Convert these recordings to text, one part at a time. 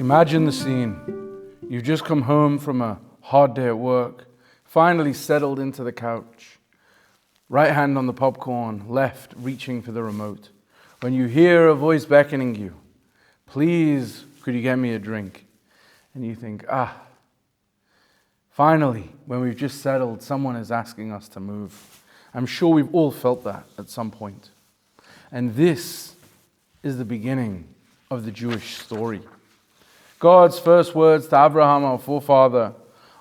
Imagine the scene. You've just come home from a hard day at work, finally settled into the couch. Right hand on the popcorn, left reaching for the remote. When you hear a voice beckoning you, please, could you get me a drink? And you think, finally, when we've just settled, someone is asking us to move. I'm sure we've all felt that at some point. And this is the beginning of the Jewish story. God's first words to Avraham, our forefather,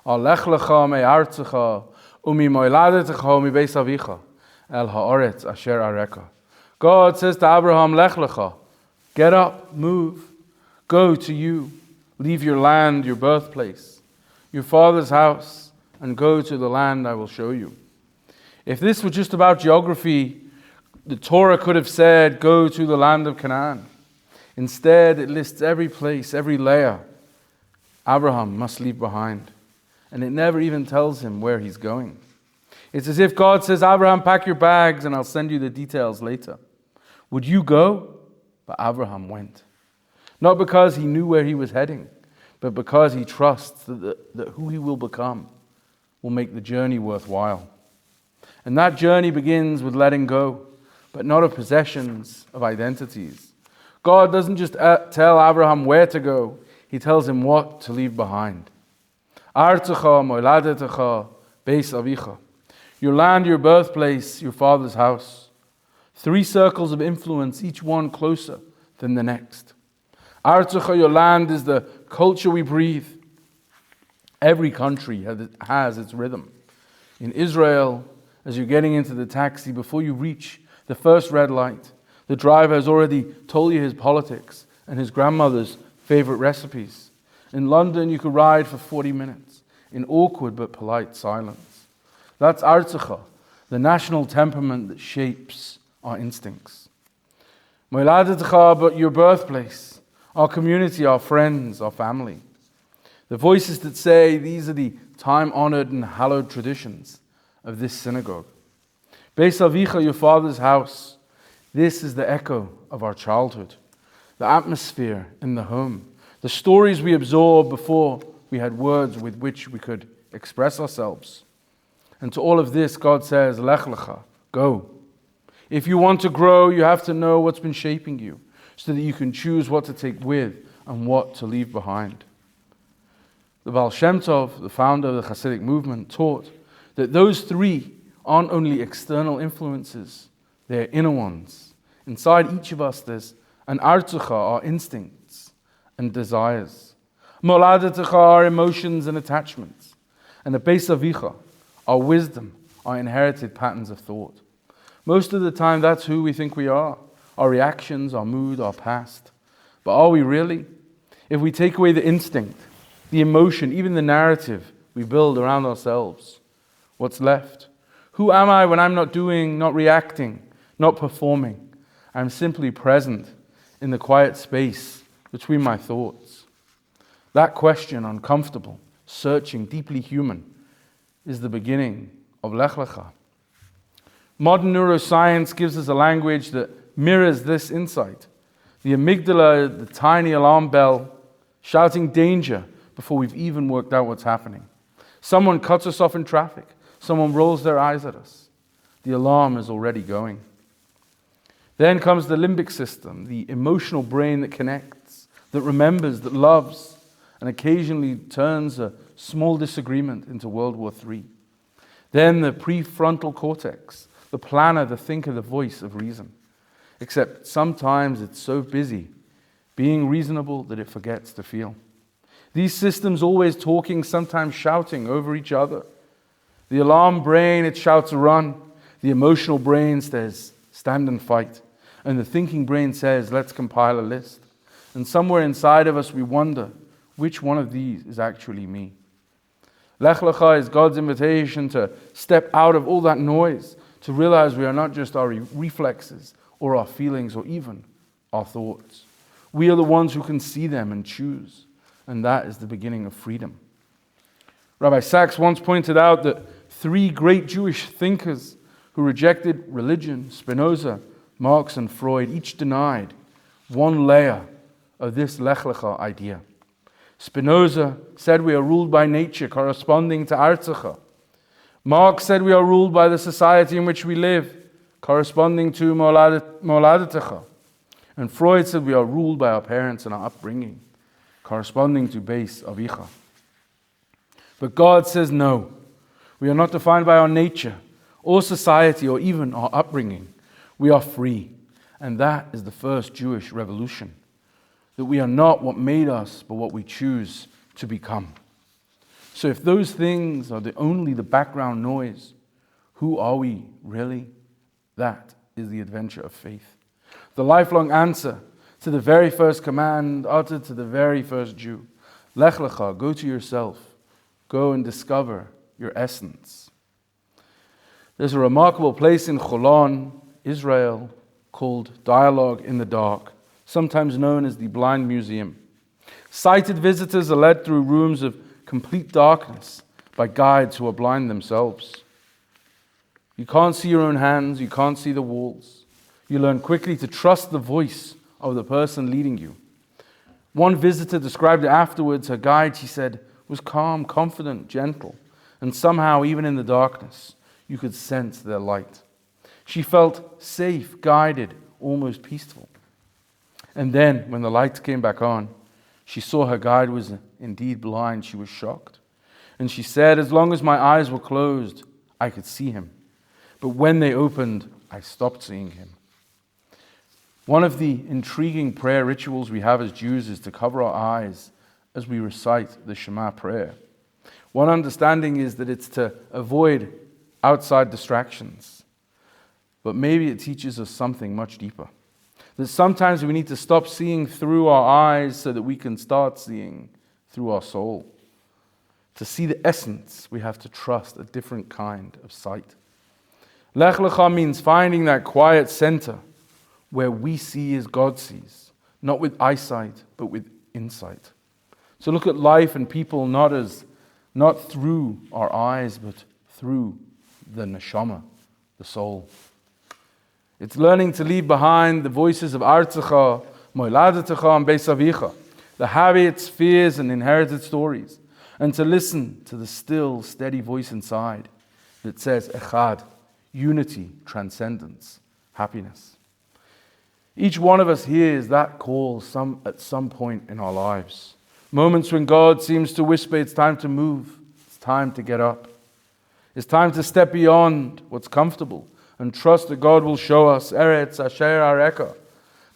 are Lech Lecha me'artzecha u'mi mo'ladetecha u'mi beis avicha el ha'aretz asher areka. God says to Avraham, Lech Lecha, get up, move, go to you, leave your land, your birthplace, your father's house, and go to the land I will show you. If this were just about geography, the Torah could have said, go to the land of Canaan. Instead, it lists every place, every layer Abraham must leave behind. And it never even tells him where he's going. It's as if God says, Abraham, pack your bags and I'll send you the details later. Would you go? But Abraham went. Not because he knew where he was heading, but because he trusts that who he will become will make the journey worthwhile. And that journey begins with letting go, but not of possessions, of identities. God doesn't just tell Abraham where to go, he tells him what to leave behind. Artzecha, mo'ladetecha, beis avicha. Your land, your birthplace, your father's house. 3 circles of influence, each one closer than the next. Artzecha, your land, is the culture we breathe. Every country has its rhythm. In Israel, as you're getting into the taxi, before you reach the first red light, the driver has already told you his politics and his grandmother's favorite recipes. In London, you could ride for 40 minutes in awkward but polite silence. That's Artzecha, the national temperament that shapes our instincts. Mo'ladetecha, but your birthplace, our community, our friends, our family. The voices that say these are the time-honored and hallowed traditions of this synagogue. Beis avicha, your father's house. This is the echo of our childhood, the atmosphere in the home, the stories we absorbed before we had words with which we could express ourselves. And to all of this, God says, Lech Lecha, go. If you want to grow, you have to know what's been shaping you so that you can choose what to take with and what to leave behind. The Baal Shem Tov, the founder of the Chassidic movement, taught that those 3 aren't only external influences, they're inner ones. Inside each of us, there's an artzecha, our instincts and desires. Mo'ladetecha, our emotions and attachments. And the beis avicha, our wisdom, our inherited patterns of thought. Most of the time, that's who we think we are. Our reactions, our mood, our past. But are we really? If we take away the instinct, the emotion, even the narrative we build around ourselves, what's left? Who am I when I'm not doing, not reacting, not performing? I'm simply present in the quiet space between my thoughts. That question, uncomfortable, searching, deeply human, is the beginning of Lech Lecha. Modern neuroscience gives us a language that mirrors this insight. The amygdala, the tiny alarm bell, shouting danger before we've even worked out what's happening. Someone cuts us off in traffic. Someone rolls their eyes at us. The alarm is already going. Then comes the limbic system, the emotional brain that connects, that remembers, that loves, and occasionally turns a small disagreement into World War III. Then the prefrontal cortex, the planner, the thinker, the voice of reason. Except sometimes it's so busy being reasonable that it forgets to feel. These systems always talking, sometimes shouting over each other. The alarm brain, it shouts run. The emotional brain says stand and fight. And the thinking brain says, let's compile a list. And somewhere inside of us, we wonder, which one of these is actually me? Lech Lecha is God's invitation to step out of all that noise, to realize we are not just our reflexes or our feelings or even our thoughts. We are the ones who can see them and choose. And that is the beginning of freedom. Rabbi Sachs once pointed out that 3 great Jewish thinkers who rejected religion, Spinoza, Marx and Freud, each denied one layer of this Lech Lecha idea. Spinoza said we are ruled by nature, corresponding to Artzacha. Marx said we are ruled by the society in which we live, corresponding to Moladetecha. And Freud said we are ruled by our parents and our upbringing, corresponding to Beis Avicha. But God says no. We are not defined by our nature, or society, or even our upbringing. We are free. And that is the first Jewish revolution. That we are not what made us, but what we choose to become. So if those things are only the background noise, who are we really? That is the adventure of faith. The lifelong answer to the very first command uttered to the very first Jew. Lech Lecha, go to yourself. Go and discover your essence. There's a remarkable place in Cholon, Israel, called Dialogue in the Dark, sometimes known as the Blind Museum. Sighted visitors are led through rooms of complete darkness by guides who are blind themselves. You can't see your own hands, you can't see the walls. You learn quickly to trust the voice of the person leading you. One visitor described it afterwards. Her guide, she said, was calm, confident, gentle, and somehow, even in the darkness, you could sense their light. She felt safe, guided, almost peaceful. And then, when the lights came back on, she saw her guide was indeed blind. She was shocked. And she said, as long as my eyes were closed, I could see him. But when they opened, I stopped seeing him. One of the intriguing prayer rituals we have as Jews is to cover our eyes as we recite the Shema prayer. One understanding is that it's to avoid outside distractions. But maybe it teaches us something much deeper. That sometimes we need to stop seeing through our eyes so that we can start seeing through our soul. To see the essence, we have to trust a different kind of sight. Lech Lecha means finding that quiet center where we see as God sees, not with eyesight, but with insight. So look at life and people not through our eyes, but through the neshama, the soul. It's learning to leave behind the voices of Artzacha, Moiladetecha, and Beis Avicha, the habits, fears, and inherited stories, and to listen to the still, steady voice inside that says Echad, unity, transcendence, happiness. Each one of us hears that call at some point in our lives. Moments when God seems to whisper, it's time to move, it's time to get up. It's time to step beyond what's comfortable and trust that God will show us Eretz Asher Areka,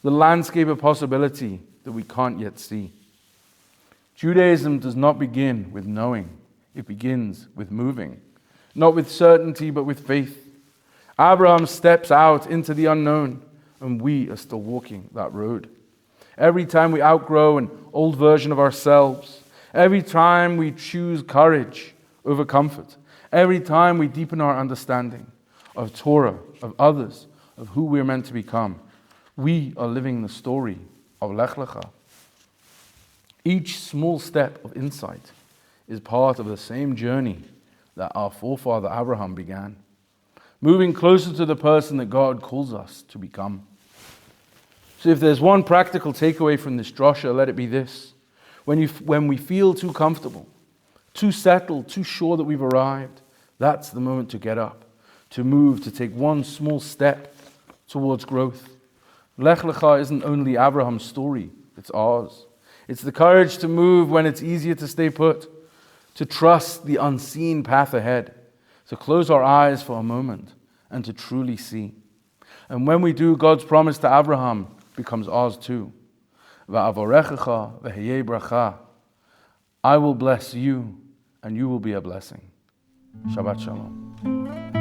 the landscape of possibility that we can't yet see. Judaism does not begin with knowing, it begins with moving. Not with certainty, but with faith. Avraham steps out into the unknown, and we are still walking that road. Every time we outgrow an old version of ourselves, every time we choose courage over comfort, every time we deepen our understanding of Torah, of others, of who we're meant to become, we are living the story of Lech Lecha. Each small step of insight is part of the same journey that our forefather Avraham began, moving closer to the person that God calls us to become. So if there's one practical takeaway from this drosho, let it be this. When we feel too comfortable, too settled, too sure that we've arrived, that's the moment to get up, to move, to take one small step towards growth. Lech Lecha isn't only Abraham's story, it's ours. It's the courage to move when it's easier to stay put, to trust the unseen path ahead, to close our eyes for a moment and to truly see. And when we do, God's promise to Avraham becomes ours too. Va'avorechecha v'heyeh bracha. I will bless you and you will be a blessing. Shabbat Shalom.